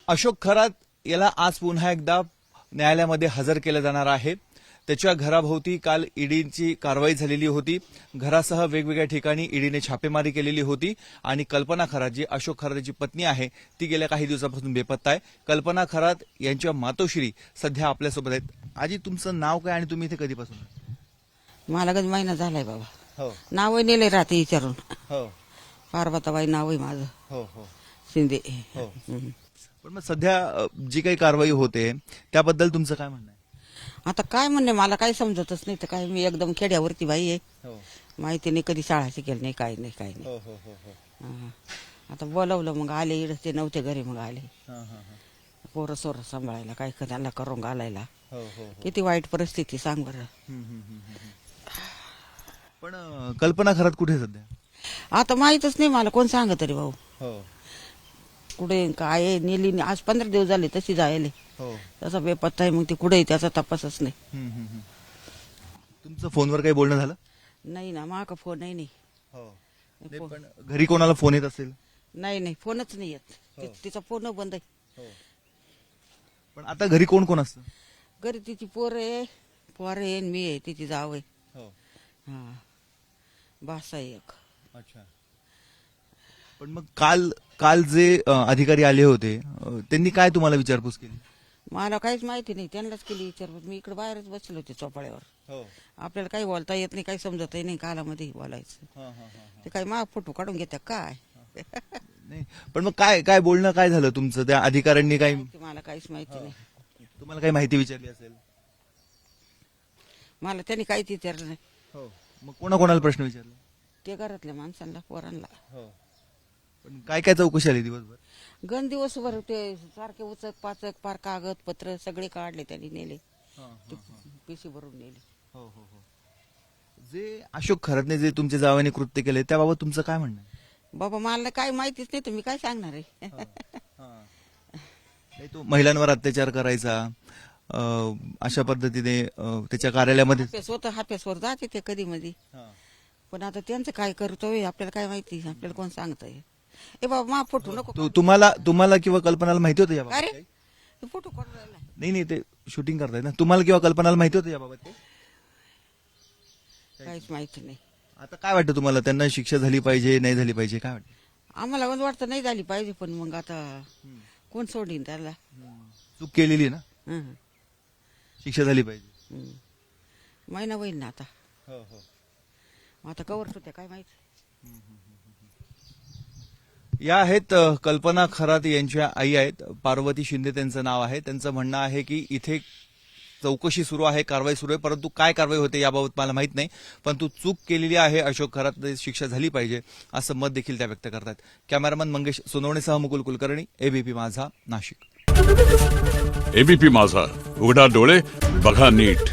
अशोक खरात याला आज पुन्हा एकदा न्यायालयामध्ये हजर केलं जाणार आहे. त्याच्या घराभोवती काल ईडीची कारवाई झालेली होती. घरासह वेगवेगळ्या ठिकाणी ईडीने छापेमारी केलेली होती आणि कल्पना खरात जी अशोक खरातची पत्नी आहे ती गेल्या काही दिवसापासून बेपत्ता आहे. कल्पना खरात यांच्या मातोश्री सध्या आपल्यासोबत आहेत. आजी, तुमचं नाव काय आणि तुम्ही इथे कधीपासून? मला कधी महिना झालाय बाबा. हो नाव नेले राहते विचारून. हो पार्वताबाई नाव आहे माझं, हो हो शिंदे. हो. हम्म. पण मग सध्या जी काही कारवाई होते त्याबद्दल तुमचं काय म्हणणं आहे? आता काय म्हणणे मला काही समजतच नाही. तर काय मी एकदम खेड्यावरती बाई आहे. हो माहिती नाही, कधी शाळा शिकेल नाही, काही नाही, काही नाही. हो हो हो हो. हा. आता बोलवलं मग आले. इकडे ते नव्हते घरी, मग आले हा, हा, हा. पोरं सोरं सांभाळायला, काय त्यांना करून घालायला. हो हो हो. किती वाईट परिस्थिती सांग बरं. हम्म, हम्म, हम्म, हम्म. पण कल्पना खरात कुठे आहे सध्या? आता माहीतच नाही मला, कोण सांग तरी भाऊ. हो कुठे काय आहे, नेली आज 15 दिवस झाले तशी जायले. हो. त्याचा बेपत्ता आहे. मग ती कुठे आहे त्याचा तपासच नाही. हम्म, हम्म, हम्म. तुमचं फोनवर काही बोलणं झालं? नाही ना, माका फोन नाही. हो. नाही, पण घरी कोणाला फोन येत असेल? नाही फोनच नाही येत. हो. तिचा फोन बंद आहे. पण आता घरी कोण कोण असतं? घरी तिची पोर आहे, आणि मी आहे, तिची जाव आहे. हो. हा, बासा आहे एक. अच्छा. पण मग काल काल जे अधिकारी आले होते त्यांनी काय तुम्हाला विचारपूस केली? मला काहीच माहिती नाही, त्यांनाच केली विचारपूस. मी इकडे बाहेरच बसले होते चोपाळ्यावर. हो. आपल्याला काही बोलता येत नाही, काही समजतही नाही कालामध्ये बोलायचं. ते काही मा फोटो काढून घेत्या काय. नाही, पण मग काय काय बोलणं काय झालं तुमचं त्या अधिकाऱ्यांनी? काय मला काहीच माहिती नाही. तुम्हाला काही माहिती विचारली असेल? मला त्यांनी काहीच विचारलं नाही. हो. मग कोणाकोणाला प्रश्न विचारले? ते घरातल्या माणसांना, पोरांना. हो. पण काय काय चौकशी आली दिवसभर? गण दिवसभर ते सारखे उचक पाचक पार कागदपत्र सगळे काढले, त्यांनी नेले. पिशी भरून नेले. हो हो हो. जे अशोक खरातने जे तुमच्या जावाने कृत्य केले त्याबाबत तुमचं काय म्हणणं आहे? बाबा मला काय माहितीच नाही, तर मी काय सांगणार आहे. नाही, तो महिलांवर अत्याचार करायचा, अशा पद्धतीने त्याच्या कार्यालयामध्ये स्वतः हाप्यासवर जाते ते कधी मध्ये. पण आता त्यांचं काय करतोय आपल्याला काय माहिती, आपल्याला कोण सांगतंय. ए बाबा मा फोटो नको. तुम्हाला किंवा कल्पनाला माहिती होतं याबाबत? अरे काही? फोटो कोण राहिला? नाही ते शूटिंग करताय ना. तुम्हाला किंवा कल्पनाला माहिती होतं याबाबत काही? काहीच माहिती नाही. आता काय वाटतं तुम्हाला, त्यांना शिक्षा झाली पाहिजे नाही झाली पाहिजे, काय वाटतं? आम्हाला वाटतं नाही झाली पाहिजे, पण मग आता कोण सोडीन त्याला. चूक केलेली आहे ना, हं. शिक्षा झाली पाहिजे. हं. महिना होईल ना आता. हो हो. मग आता कवर होत्या काय माहिती. या आहेत कल्पना खरात यांच्या आई आहेत, पार्वती शिंदे त्यांचं नाव आहे. त्यांचं म्हणणं आहे की इथे चौकशी सुरू आहे, कारवाई सुरू आहे, परंतु काय कारवाई होते याबाबत मला माहित नाही. पण तू चूक केलेली आहे अशोक खरात, शिक्षा झाली पाहिजे असं मत देखील त्या व्यक्त करतात. कॅमेरामन मंगेश सोनवणेसह मुकुल कुलकर्णी, एबीपी माझा, नाशिक. एबीपी माझा, उघडा डोळे बघा नीट.